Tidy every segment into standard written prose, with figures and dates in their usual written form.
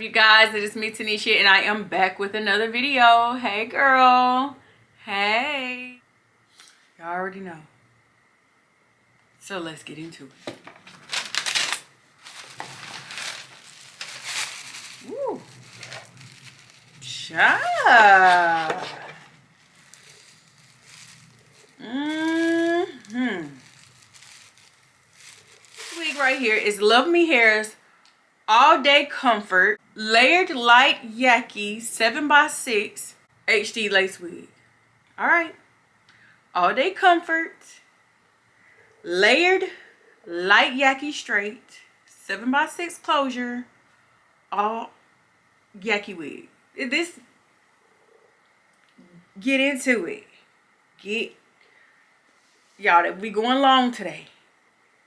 you guys? It is me, Tanisha, and I am back with another video. Hey girl. Hey. Y'all already know. So let's get into it. Woo. Cha. This wig right here is Luvme Hair's All Day Comfort Layered Light Yaki 7x6 HD Lace Wig. Alright. All Day Comfort Layered Light Yaki Straight 7x6 Closure All Yaki Wig. Get into it. Y'all, we going long today.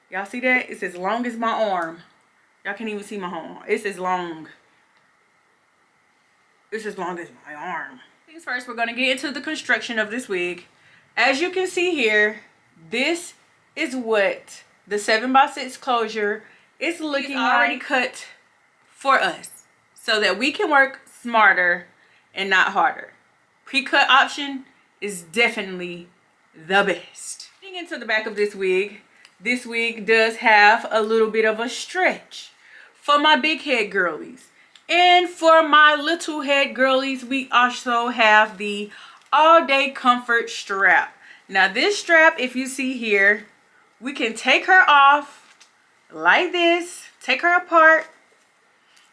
Y'all see that? It's as long as my arm. Y'all can't even see my arm. It's as long. It's as long as my arm. Things first, we're going to get into the construction of this wig. As you can see here, this is what the 7x6 closure is looking like. Already cut for us so that we can work smarter and not harder. Pre-cut option is definitely the best. Getting into the back of this wig does have a little bit of a stretch for my big head girlies. And for my little head girlies, we also have the All Day Comfort strap. Now this strap, if you see here, we can take her off like this, take her apart,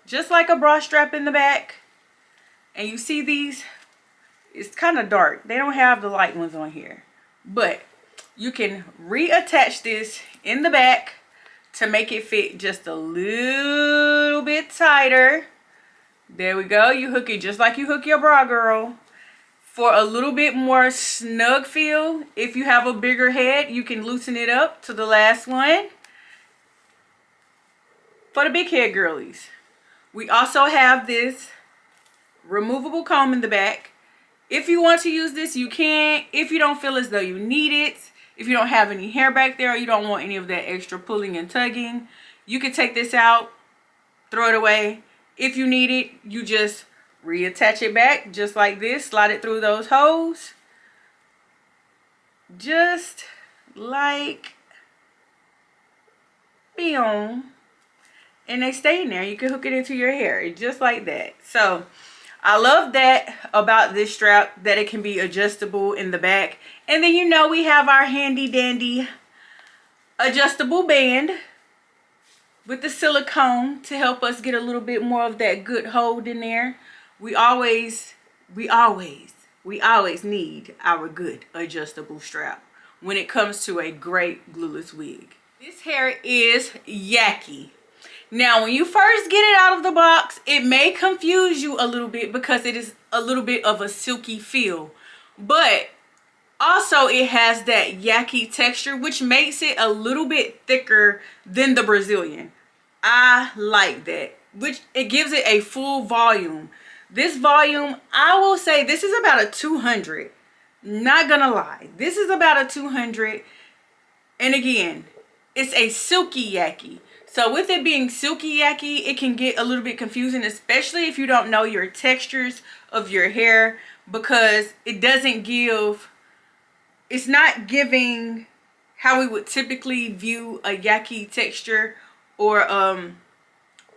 just like a bra strap in the back. And you see these, it's kind of dark. They don't have the light ones on here. But you can reattach this in the back to make it fit just a little bit tighter. There we go. You hook it just like you hook your bra, girl. For a little bit more snug feel, if you have a bigger head, you can loosen it up to the last one. For the big head girlies, we also have this removable comb in the back. If you want to use this, you can. If you don't feel as though you need it, if you don't have any hair back there, or you don't want any of that extra pulling and tugging, you can take this out, throw it away. If you need it, you just reattach it back just like this, slide it through those holes. Just like boom. And they stay in there. You can hook it into your hair just like that. So I love that about this strap, that it can be adjustable in the back. And then you know we have our handy dandy adjustable band with the silicone to help us get a little bit more of that good hold in there. We always need our good adjustable strap when it comes to a great glueless wig. This hair is Yaki. Now, when you first get it out of the box, it may confuse you a little bit because it is a little bit of a silky feel. But also, it has that Yaki texture, which makes it a little bit thicker than the Brazilian. I like that, which it gives it a full volume. This volume, I will say, this is about a 200. Not gonna lie. This is about a 200. And again, it's a silky Yaki. So with it being silky Yaki, it can get a little bit confusing, especially if you don't know your textures of your hair, because it doesn't give, it's not giving how we would typically view a Yaki texture, or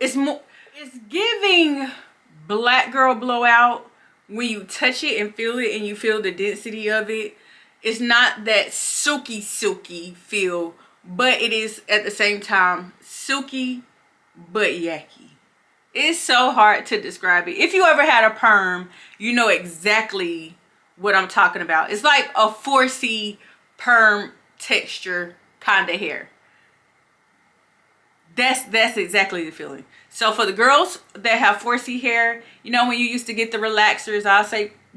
it's giving black girl blowout when you touch it and feel it and you feel the density of it. It's not that silky feel, but it is at the same time silky but Yaki. It's so hard to describe it. If you ever had a perm, you know exactly what I'm talking about. It's like a 4C perm texture kind of hair. That's exactly the feeling. So for the girls that have 4C hair, you know, when you used to get the relaxers,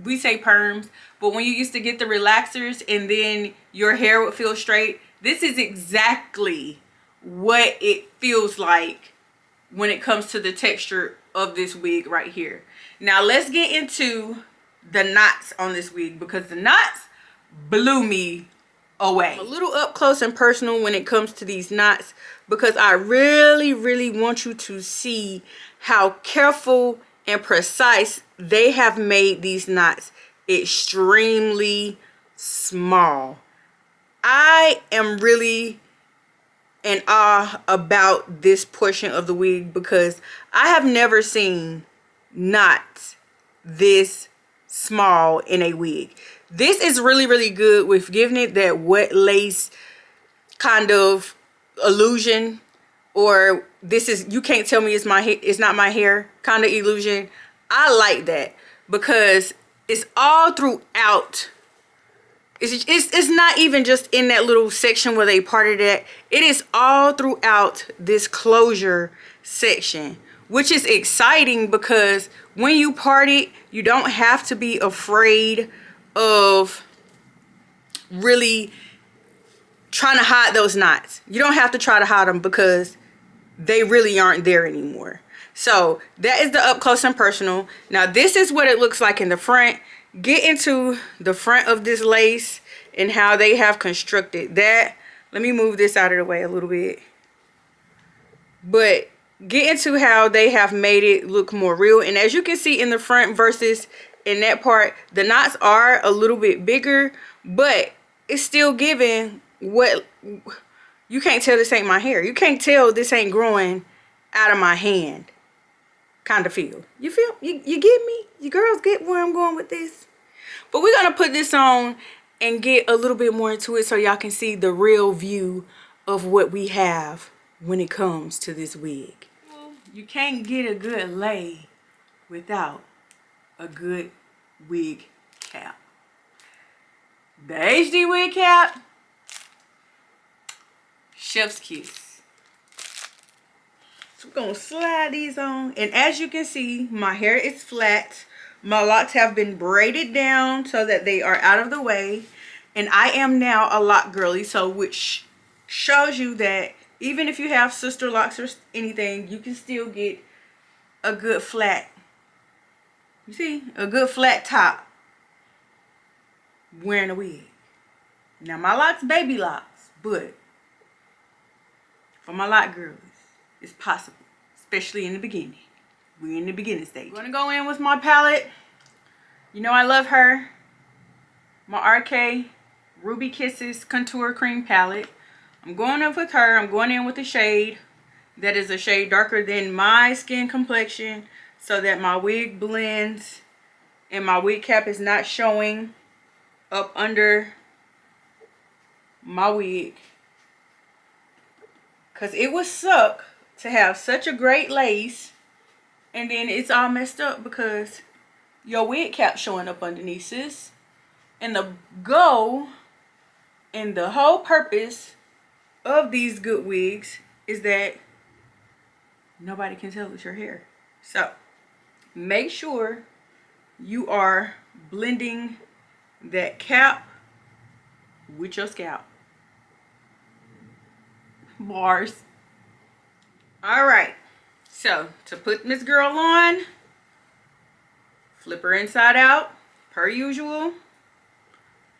we say perms, but when you used to get the relaxers and then your hair would feel straight, this is exactly what it feels like when it comes to the texture of this wig right here. Now let's get into the knots on this wig, because the knots blew me away. I'm a little up close and personal when it comes to these knots because I really want you to see how careful and precise they have made these knots extremely small. I am really in awe about this portion of the wig because I have never seen knots this small in a wig. This is really good with giving it that wet lace kind of illusion, or this is, you can't tell me it's my hair, it's not my hair kind of illusion. I like that because it's all throughout. It's not even just in that little section where they parted it. It is all throughout this closure section, which is exciting because when you part it, you don't have to be afraid of really trying to hide those knots. You don't have to try to hide them because they really aren't there anymore. So that is the up close and personal. Now this is what it looks like in the front. Get into the front of this lace and how they have constructed that. Let me move this out of the way a little bit. But get into how they have made it look more real. And as you can see in the front versus in that part, the knots are a little bit bigger, but it's still giving what you can't tell this ain't my hair. You can't tell this ain't growing out of my hand kind of feel. You feel, you get me? You girls get where I'm going with this? But we're gonna put this on and get a little bit more into it so y'all can see the real view of what we have when it comes to this wig. You can't get a good lay without a good wig cap. The HD wig cap, chef's kiss. So we're gonna slide these on, and as you can see, my hair is flat. My locks have been braided down so that they are out of the way, and I am now a lock girly, so which shows you that even if you have sister locks or anything, you can still get a good flat, you see, a good flat top wearing a wig. Now my locks baby locks, but for my lock girlies, it's possible, especially in the beginning. We're in the beginning stage. I'm gonna go in with my palette. You know I love her. My RK Ruby Kisses Contour Cream palette. I'm going up with her. I'm going in with a shade that is a shade darker than my skin complexion so that my wig blends and my wig cap is not showing up under my wig. Because it would suck to have such a great lace and then it's all messed up because your wig cap showing up underneath this. And the goal and the whole purpose of these good wigs is that nobody can tell it's your hair. So make sure you are blending that cap with your scalp. Bars. All right, so to put Miss Girl on, flip her inside out per usual.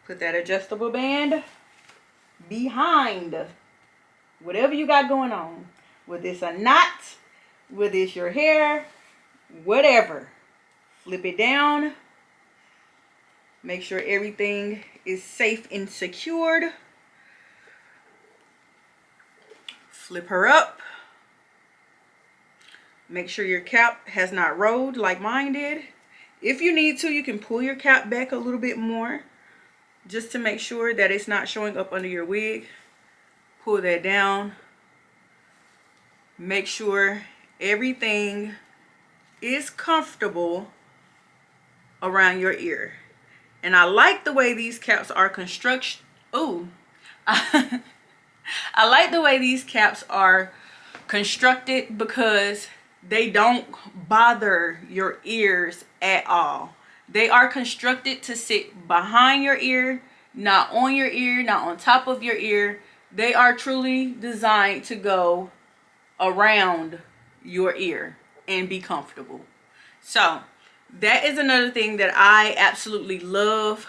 Put that adjustable band behind whatever you got going on. Whether it's a knot, whether it's your hair, whatever. Flip it down. Make sure everything is safe and secured. Flip her up. Make sure your cap has not rolled like mine did. If you need to, you can pull your cap back a little bit more just to make sure that it's not showing up under your wig. Pull that down. Make sure everything is comfortable around your ear. And I like the way these caps are constructed. Ooh. I like the way these caps are constructed because they don't bother your ears at all. They are constructed to sit behind your ear, not on your ear, not on top of your ear. They are truly designed to go around your ear and be comfortable. So that is another thing that I absolutely love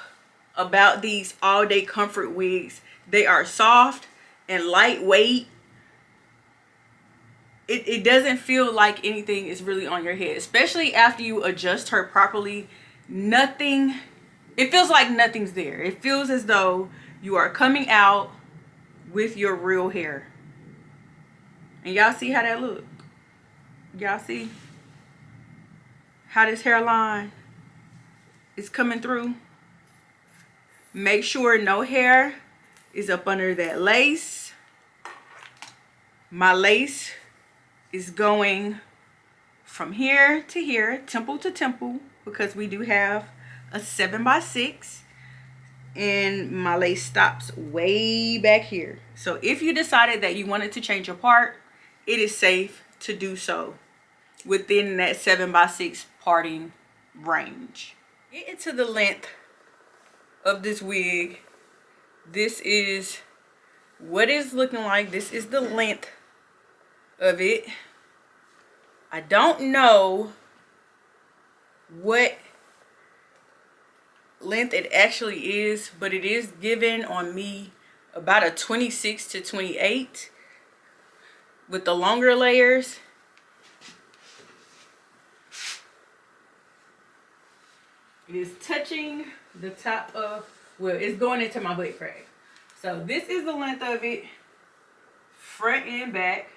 about these all day comfort wigs They are soft and lightweight. It doesn't feel like anything is really on your head, especially after you adjust her properly. Nothing, it feels like nothing's there. It feels as though you are coming out with your real hair. And y'all see how that look? Y'all see how this hairline is coming through? Make sure no hair is up under that lace. My lace is going from here to here, temple to temple, because we do have a 7x6, and my lace stops way back here. So if you decided that you wanted to change your part, it is safe to do so within that 7x6 parting range. Get into the length of this wig. This is what it's looking like. This is the length of it. I don't know what length it actually is, but it is given on me about a 26 to 28 with the longer layers. It is touching the top of, well, it's going into my butt crack. So this is the length of it, front and back.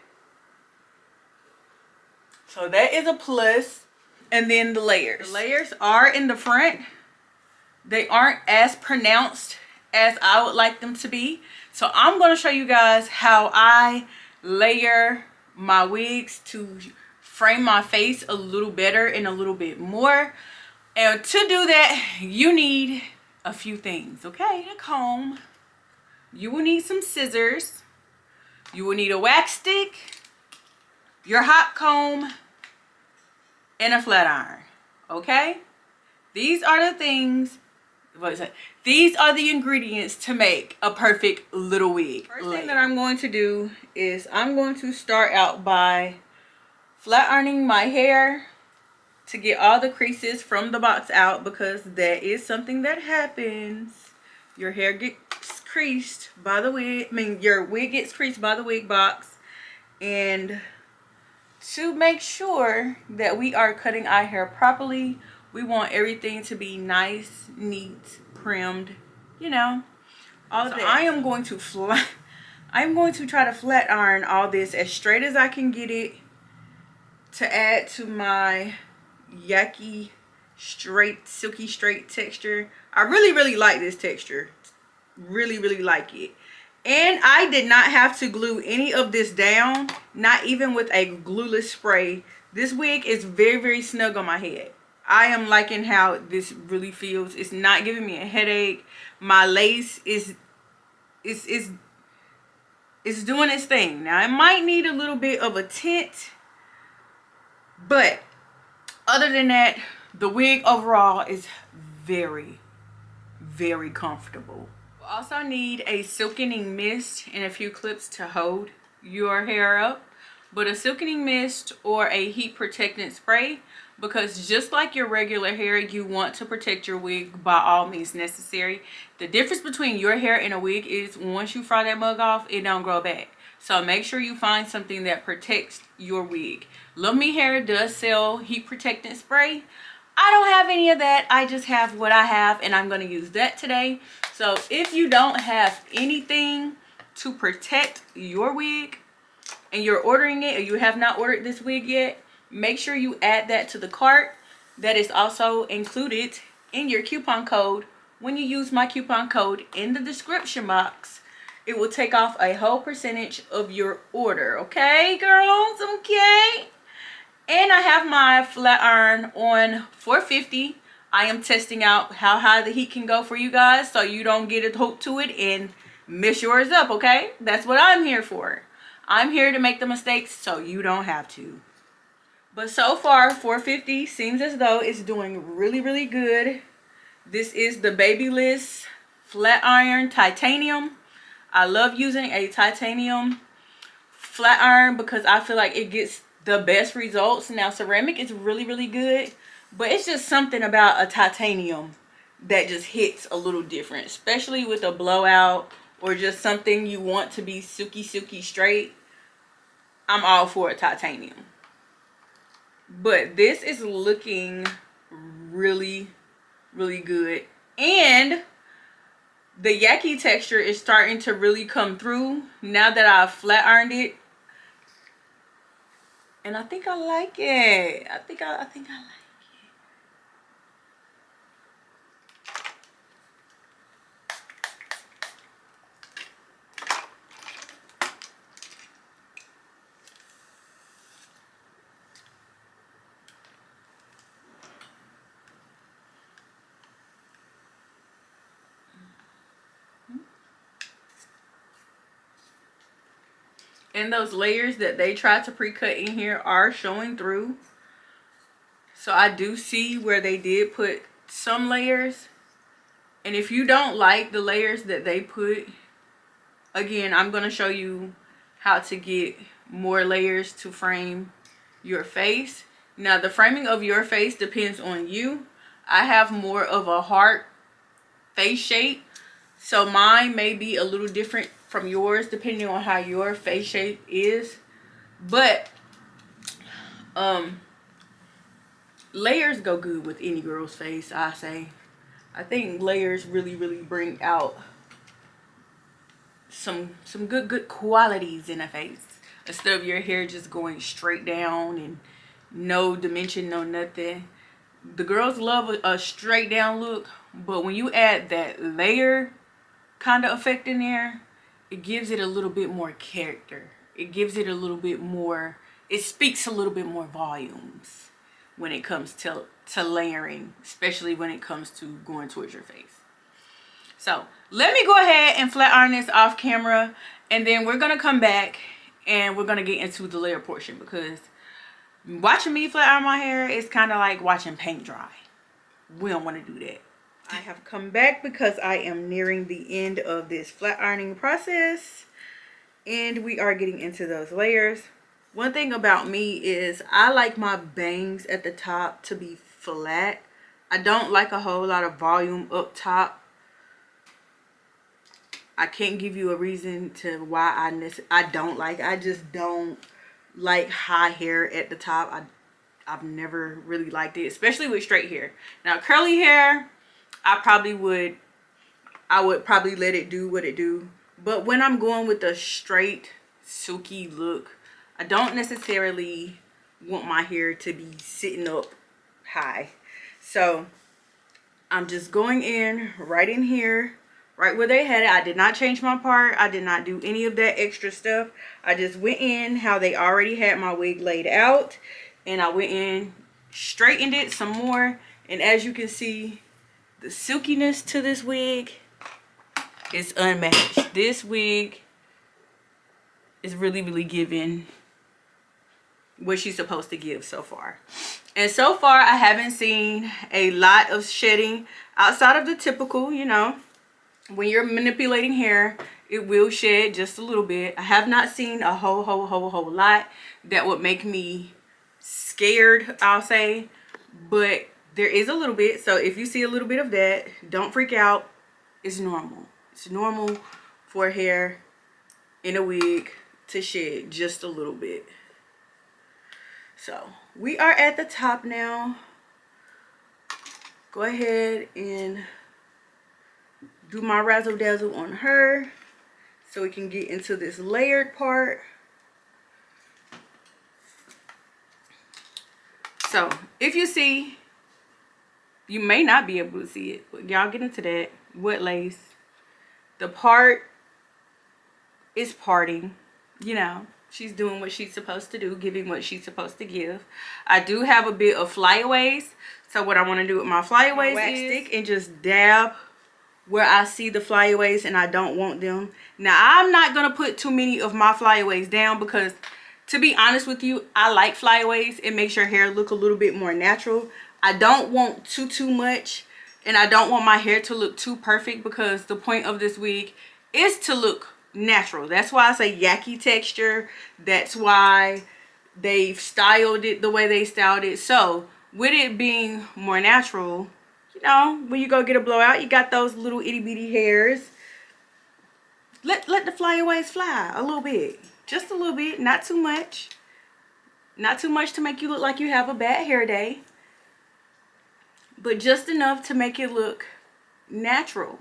So that is a plus. And then the layers. The layers are in the front. They aren't as pronounced as I would like them to be. So I'm going to show you guys how I layer my wigs to frame my face a little better and a little bit more. And to do that, you need a few things, okay? A comb. You will need some scissors. You will need a wax stick, your hot comb, and a flat iron, okay? These are the things, these are the ingredients to make a perfect little wig. First thing that I'm going to do is I'm going to start out by flat ironing my hair to get all the creases from the box out, because that is something that happens. Your hair gets creased by the wig, your wig gets creased by the wig box. And to make sure that we are cutting our hair properly, we want everything to be nice, neat, trimmed, you know, all of that. I am going to try to flat iron all this as straight as I can get it to add to my Yaki straight, silky straight texture. I really like this texture. Really like it. And I did not have to glue any of this down, not even with a glueless spray. This wig is very snug on my head. I am liking how this really feels. It's not giving me a headache. My lace is doing its thing. Now it might need a little bit of a tint, but other than that, the wig overall is very comfortable. You also need a silkening mist and a few clips to hold your hair up, but a silkening mist or a heat protectant spray, because just like your regular hair, you want to protect your wig by all means necessary. The difference between your hair and a wig is once you fry that mug off, it don't grow back. So make sure you find something that protects your wig. Luvme Hair does sell heat protectant spray. I don't have any of that. I just have what I have, and I'm going to use that today. So if you don't have anything to protect your wig and you're ordering it, or you have not ordered this wig yet, make sure you add that to the cart. That is also included in your coupon code. When you use my coupon code in the description box, it will take off a whole percentage of your order. Okay, girls? Okay. And I have my flat iron on 450. I am testing out how high the heat can go for you guys, so you don't get hooked to it and mess yours up, okay? That's what I'm here for. I'm here to make the mistakes so you don't have to. But so far, 450 seems as though it's doing really good. This is the Babyless Flat Iron Titanium. I love using a titanium flat iron because I feel like it gets the best results. Now ceramic is really good, but it's just something about a titanium that just hits a little different, especially with a blowout or just something you want to be silky straight, I'm all for a titanium. But this is looking really good, and the Yaki texture is starting to really come through now that I've flat ironed it, and I think I like it. I think I like it. And those layers that they tried to pre-cut in here are showing through. So I do see where they did put some layers. And if you don't like the layers that they put, again, I'm going to show you how to get more layers to frame your face. Now, the framing of your face depends on you. I have more of a heart face shape, so mine may be a little different from yours depending on how your face shape is. But layers go good with any girl's face, I say. I think layers really bring out some good qualities in a face, instead of your hair just going straight down and no dimension, no nothing. The girls love a straight down look, but when you add that layer kind of effect in there, it gives it a little bit more character. It gives it a little bit more, it speaks a little bit more volumes when it comes to layering, especially when it comes to going towards your face. So let me go ahead and flat iron this off camera, and then we're gonna come back and we're gonna get into the layer portion, because watching me flat iron my hair is kind of like watching paint dry. We don't want to do that. I have come back because I am nearing the end of this flat ironing process, and we are getting into those layers. One thing about me is I like my bangs at the top to be flat. I don't like a whole lot of volume up top. I can't give you a reason to why I don't like. I just don't like high hair at the top. I've never really liked it, especially with straight hair. Now curly hair, I would probably let it do what it do. But when I'm going with a straight silky look, I don't necessarily want my hair to be sitting up high. So I'm just going in right in here, right where they had it. I did not change my part. I did not do any of that extra stuff. I just went in how they already had my wig laid out, and I went in, straightened it some more, and as you can see, the silkiness to this wig is unmatched. This wig is really giving what she's supposed to give so far. And so far I haven't seen a lot of shedding outside of the typical, you know, when you're manipulating hair, it will shed just a little bit. I have not seen a whole lot that would make me scared, I'll say, but there is a little bit. So if you see a little bit of that, don't freak out. It's normal. It's normal for hair in a wig to shed just a little bit. So we are at the top now. Go ahead and do my razzle dazzle on her so we can get into this layered part. So if you see, you may not be able to see it, but y'all get into that. Wet lace. The part is parting, you know. She's doing what she's supposed to do, giving what she's supposed to give. I do have a bit of flyaways. So what I want to do with my flyaways is stick and just dab where I see the flyaways and I don't want them. Now, I'm not going to put too many of my flyaways down because, to be honest with you, I like flyaways. It makes your hair look a little bit more natural. I don't want too much, and I don't want my hair to look too perfect, because the point of this wig is to look natural. That's why I say Yaki texture. That's why they've styled it the way they styled it. So with it being more natural, you know, when you go get a blowout, you got those little itty bitty hairs. let the flyaways fly a little bit. Just a little bit, not too much. Not too much to make you look like you have a bad hair day, but just enough to make it look natural.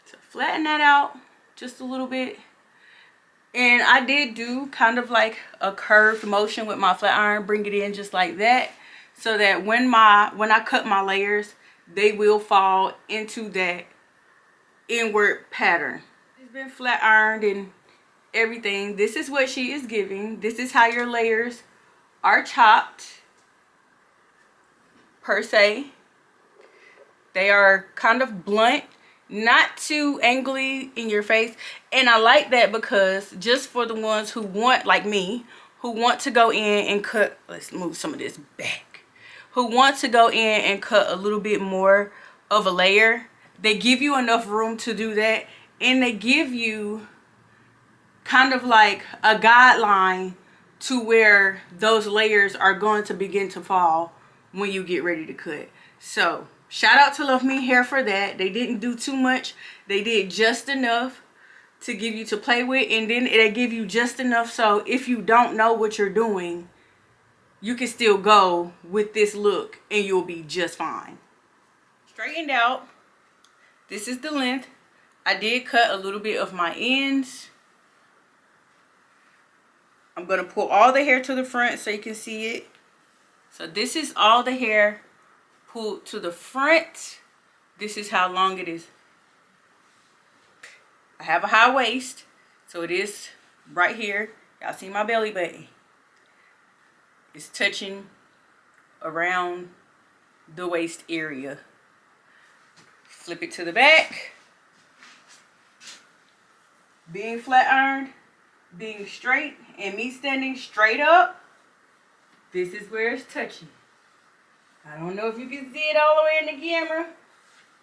So flatten that out just a little bit. And I did do kind of like a curved motion with my flat iron, bring it in just like that, so that when I cut my layers, they will fall into that inward pattern. It's been flat ironed and everything. This is what she is giving. This is how your layers are chopped, per se. They are kind of blunt, not too angly in your face. And I like that because just for the ones who want, like me, who want to go in and cut, let's move some of this back, who want to go in and cut a little bit more of a layer, they give you enough room to do that. And they give you kind of like a guideline to where those layers are going to begin to fall when you get ready to cut. So shout out to Luvme Hair for that. They didn't do too much. They did just enough to give you to play with, and then they give you just enough so if you don't know what you're doing, you can still go with this look and you'll be just fine. Straightened out. This is the length. I did cut a little bit of my ends. I'm going to pull all the hair to the front so you can see it. So this is all the hair pulled to the front. This is how long it is. I have a high waist, so it is right here. Y'all see my belly button. It's touching around the waist area. Flip it to the back. Being flat ironed, being straight, and me standing straight up, this is where it's touching. I don't know if you can see it all the way in the camera,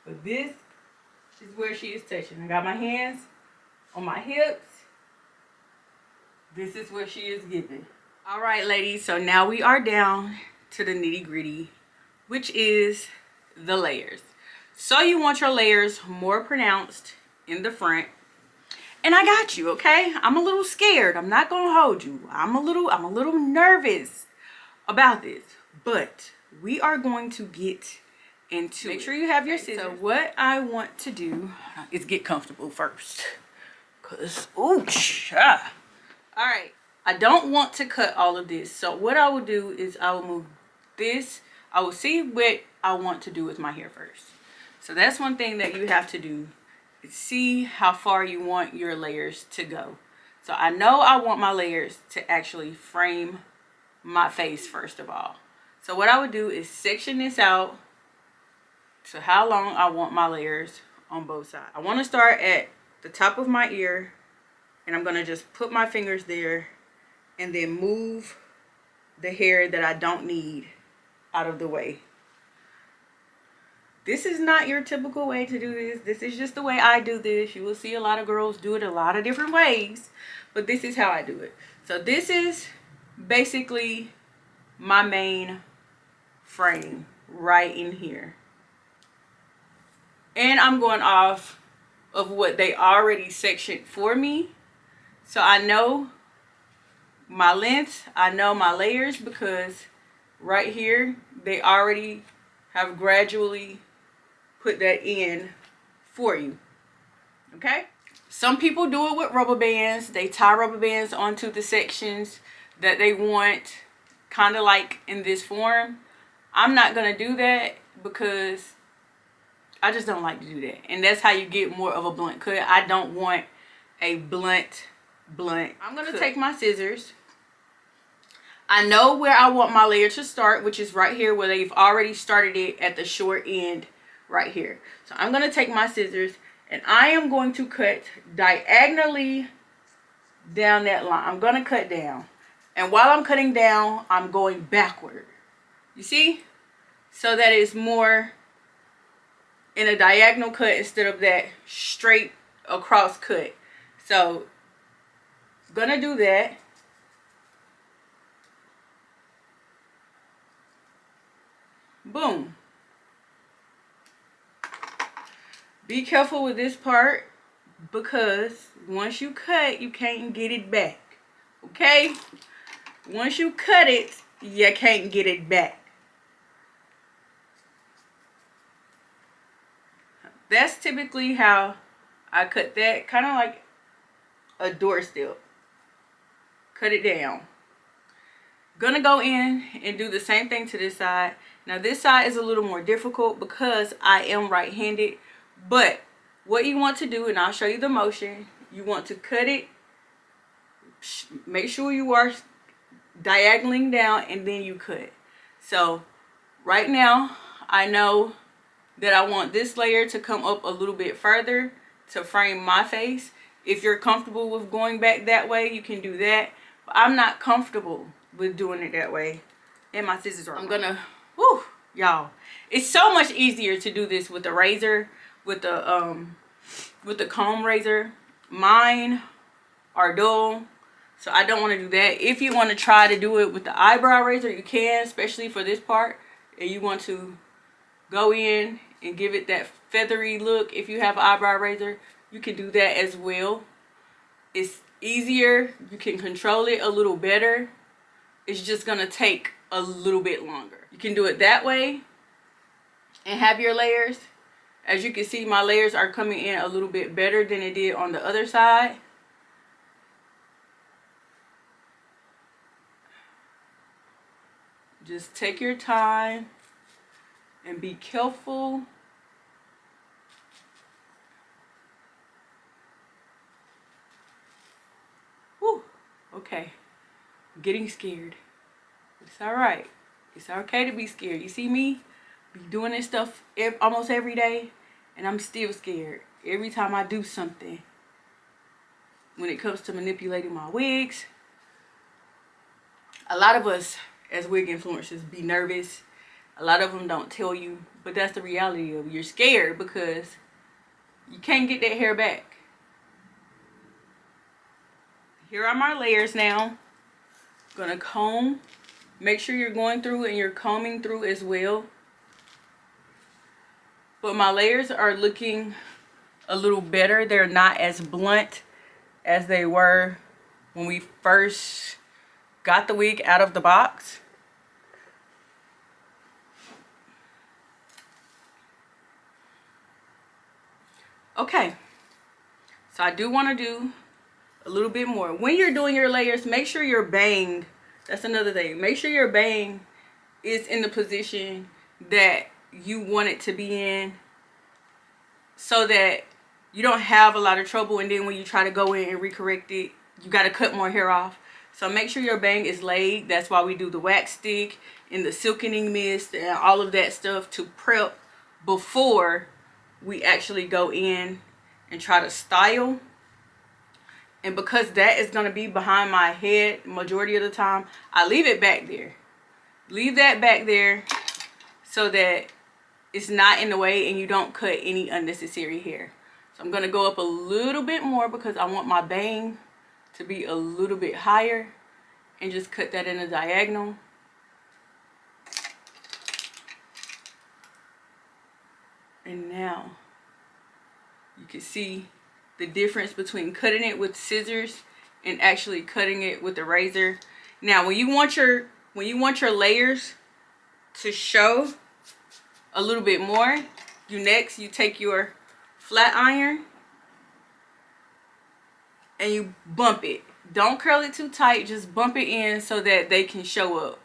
but this is where she is touching. I got my hands on my hips. This is what she is giving. All right, ladies, so now we are down to the nitty gritty, which is the layers. So you want your layers more pronounced in the front. And I got you, okay? I'm a little scared. I'm not gonna hold you. I'm a little nervous about this, but we are going to get into it. Make sure you have your scissors. So what I want to do is get comfortable first, cause ooh, ah. All right, I don't want to cut all of this. So what I will do is I will move this. I will see what I want to do with my hair first. So that's one thing that you have to do. See how far you want your layers to go. So I know I want my layers to actually frame my face first of all. So what I would do is section this out to how long I want my layers on both sides. I want to start at the top of my ear, and I'm going to just put my fingers there and then move the hair that I don't need out of the way. This is not your typical way to do this. This is just the way I do this. You will see a lot of girls do it a lot of different ways, but this is how I do it. So this is basically my main frame right in here. And I'm going off of what they already sectioned for me. So I know my length, I know my layers, because right here they already have gradually put that in for you. Okay, some people do it with rubber bands. They tie rubber bands onto the sections that they want, kind of like in this form. I'm not gonna do that because I just don't like to do that, and that's how you get more of a blunt cut. I don't want a blunt I'm gonna take my scissors. I know where I want my layer to start, which is right here where they've already started it at the short end right here. So I'm going to take my scissors and I am going to cut diagonally down that line. I'm going to cut down. And while I'm cutting down, I'm going backward. You see? So that it's more in a diagonal cut instead of that straight across cut. So I'm going to do that. Boom. Be careful with this part because once you cut, you can't get it back. Okay? Once you cut it, you can't get it back. That's typically how I cut that, kind of like a doorstep. Cut it down. Gonna go in and do the same thing to this side. Now this side is a little more difficult because I am right-handed, but what you want to do, and I'll show you the motion, you want to cut it, make sure you are diagonaling down, and then you cut. So right now I know that I want this layer to come up a little bit further to frame my face. If you're comfortable with going back that way, you can do that, but I'm not comfortable with doing it that way, and my scissors are. I'm gonna, whoo, y'all, it's so much easier to do this with the razor, with the comb razor. Mine are dull, so I don't want to do that. If you want to try to do it with the eyebrow razor, you can, especially for this part, and you want to go in and give it that feathery look. If you have an eyebrow razor, you can do that as well. It's easier, you can control it a little better. It's just gonna take a little bit longer. You can do it that way and have your layers. As you can see, my layers are coming in a little bit better than it did on the other side. Just take your time and be careful. Whew, okay. I'm getting scared. It's all right. It's okay to be scared. You see me be doing this stuff almost every day, and I'm still scared every time I do something. When it comes to manipulating my wigs, a lot of us as wig influencers be nervous. A lot of them don't tell you, but that's the reality of it. You're scared because you can't get that hair back. Here are my layers now. Gonna comb. Make sure you're going through and you're combing through as well. But my layers are looking a little better. They're not as blunt as they were when we first got the wig out of the box. Okay, so I do want to do a little bit more. When you're doing your layers, make sure your bang, that's another thing, make sure your bang is in the position that you want it to be in, so that you don't have a lot of trouble, and then when you try to go in and recorrect it, you got to cut more hair off. So make sure your bang is laid. That's why we do the wax stick and the silkening mist and all of that stuff to prep before we actually go in and try to style. And because that is going to be behind my head majority of the time, I leave it back there. Leave that back there so that it's not in the way and you don't cut any unnecessary hair. So I'm going to go up a little bit more because I want my bang to be a little bit higher, and just cut that in a diagonal. And now you can see the difference between cutting it with scissors and actually cutting it with the razor. Now when you want your layers to show a little bit more, you take your flat iron and you bump it. Don't curl it too tight, just bump it in so that they can show up.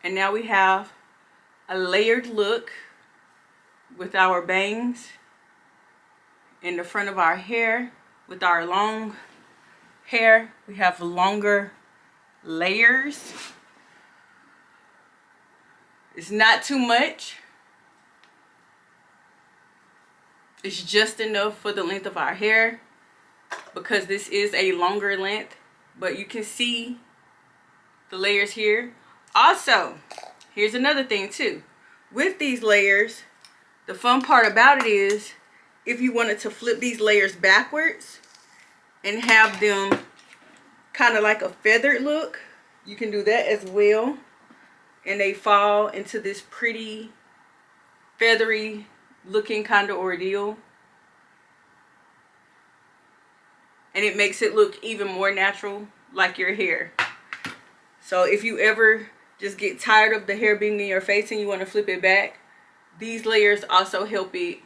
And now we have a layered look with our bangs in the front of our hair. With our long hair, we have longer layers. It's not too much. It's just enough for the length of our hair. because this is a longer length, but you can see the layers here. Also, here's another thing too. With these layers, the fun part about it is if you wanted to flip these layers backwards and have them kind of like a feathered look, you can do that as well. And they fall into this pretty feathery looking kind of ordeal. And it makes it look even more natural, like your hair. So if you ever just get tired of the hair being in your face and you want to flip it back, these layers also help it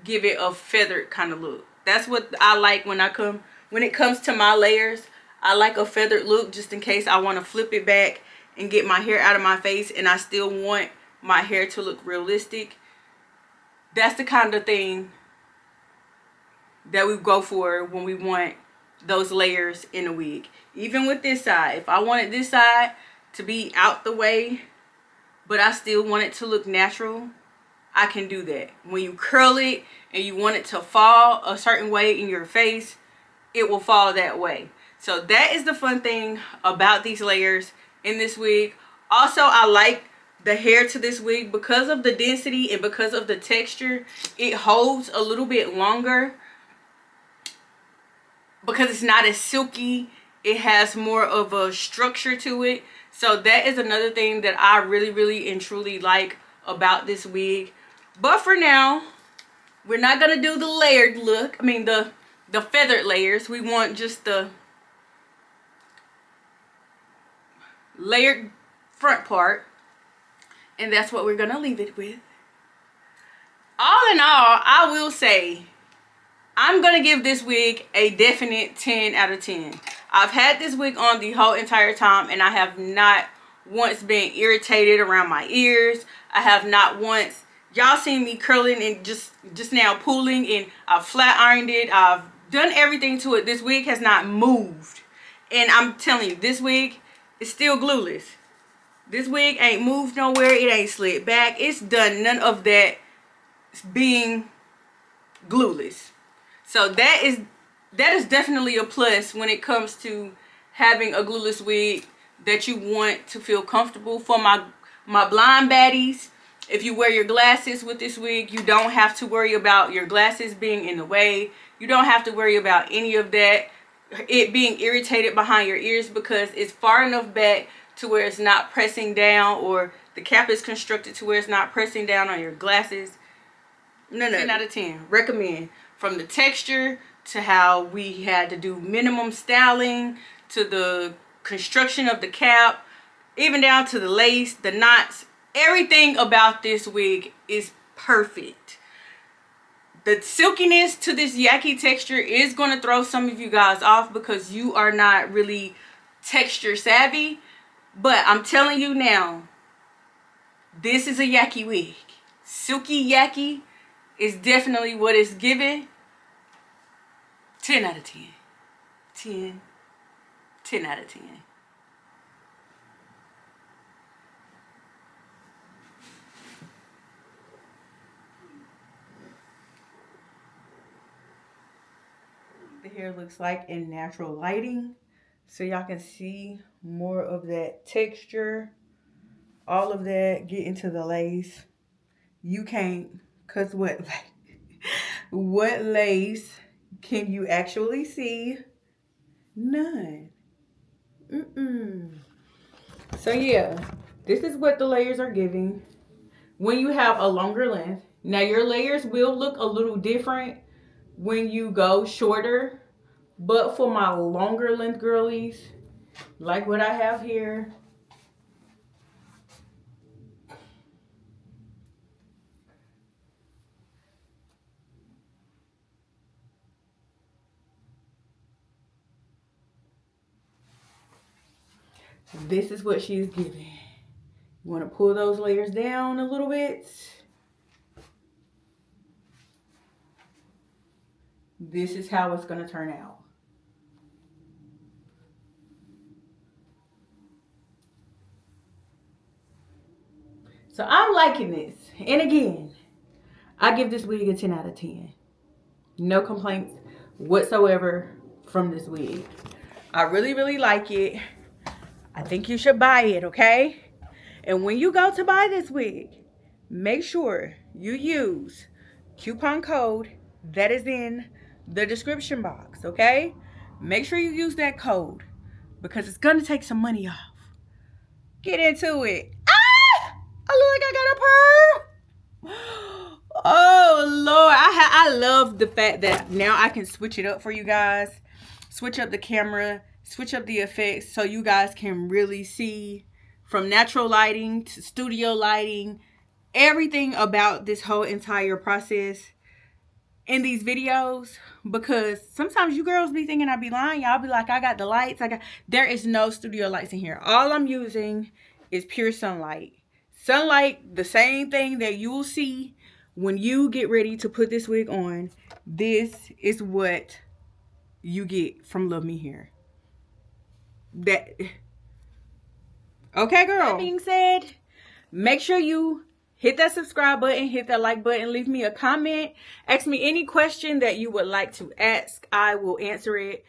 give it a feathered kind of look. That's what I like when it comes to my layers. I like a feathered look just in case I want to flip it back and get my hair out of my face and I still want my hair to look realistic. That's the kind of thing that we go for when we want those layers in a wig. Even with this side, if I wanted this side to be out the way but I still want it to look natural, I can do that. When you curl it and you want it to fall a certain way in your face, it will fall that way. So that is the fun thing about these layers in this wig. Also, I like the hair to this wig because of the density and because of the texture. It holds a little bit longer because it's not as silky. It has more of a structure to it. So that is another thing that I really and truly like about this wig. But for now, we're not gonna do the layered look. I mean the feathered layers. We want just the layered front part, and that's what we're gonna leave it with. All in all, I will say I'm gonna give this wig a definite 10 out of 10. I've had this wig on the whole entire time and I have not once been irritated around my ears. I have not once, y'all seen me curling and just now pulling, and I've flat ironed it. I've done everything to it. This wig has not moved. And I'm telling you, this wig is still glueless. This wig ain't moved nowhere. It ain't slid back. It's done none of that being glueless. So that is definitely a plus when it comes to having a glueless wig that you want to feel comfortable. For my blind baddies, if you wear your glasses with this wig, you don't have to worry about your glasses being in the way. You don't have to worry about any of that, it being irritated behind your ears, because it's far enough back to where it's not pressing down, or the cap is constructed to where it's not pressing down on your glasses. No. 10 out of 10. Recommend. From the texture to how we had to do minimum styling, to the construction of the cap, even down to the lace, the knots, everything about this wig is perfect. The silkiness to this Yaki texture is going to throw some of you guys off because you are not really texture savvy. But I'm telling you now, this is a Yaki wig. Silky Yaki is definitely what it's given. 10 out of 10. 10 out of 10. The hair looks like in natural lighting, so y'all can see more of that texture, all of that get into the lace. You can't, cause what lace can you actually see? None. So yeah, this is what the layers are giving when you have a longer length. Now your layers will look a little different when you go shorter, but for my longer length girlies, like what I have here, this is what she's giving. You want to pull those layers down a little bit. This is how it's going to turn out. So I'm liking this. And again, I give this wig a 10 out of 10. No complaints whatsoever from this wig. I really, really like it. I think you should buy it, okay? And when you go to buy this wig, make sure you use coupon code that is in the description box, okay? Make sure you use that code because it's gonna take some money off. Get into it. Ah! Oh, look, I got a pearl. Oh, Lord. I love the fact that now I can switch it up for you guys. Switch up the camera, switch up the effects so you guys can really see from natural lighting to studio lighting, everything about this whole entire process in these videos. Because sometimes you girls be thinking I be lying. Y'all be like, I got the lights. There is no studio lights in here. All I'm using is pure sunlight. Sunlight, the same thing that you will see when you get ready to put this wig on. This is what you get from Luvme here. Okay, girl. That being said, make sure you hit that subscribe button, hit that like button, leave me a comment, ask me any question that you would like to ask. I will answer it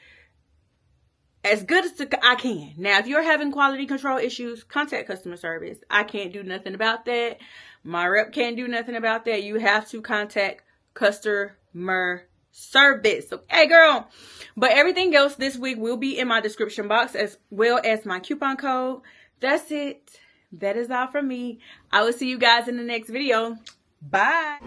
as good as I can. Now, if you're having quality control issues, contact customer service. I can't do nothing about that. My rep can't do nothing about that. You have to contact customer service. Okay, girl. But everything else this week will be in my description box as well as my coupon code. That's it. That is all from me. I will see you guys in the next video. Bye.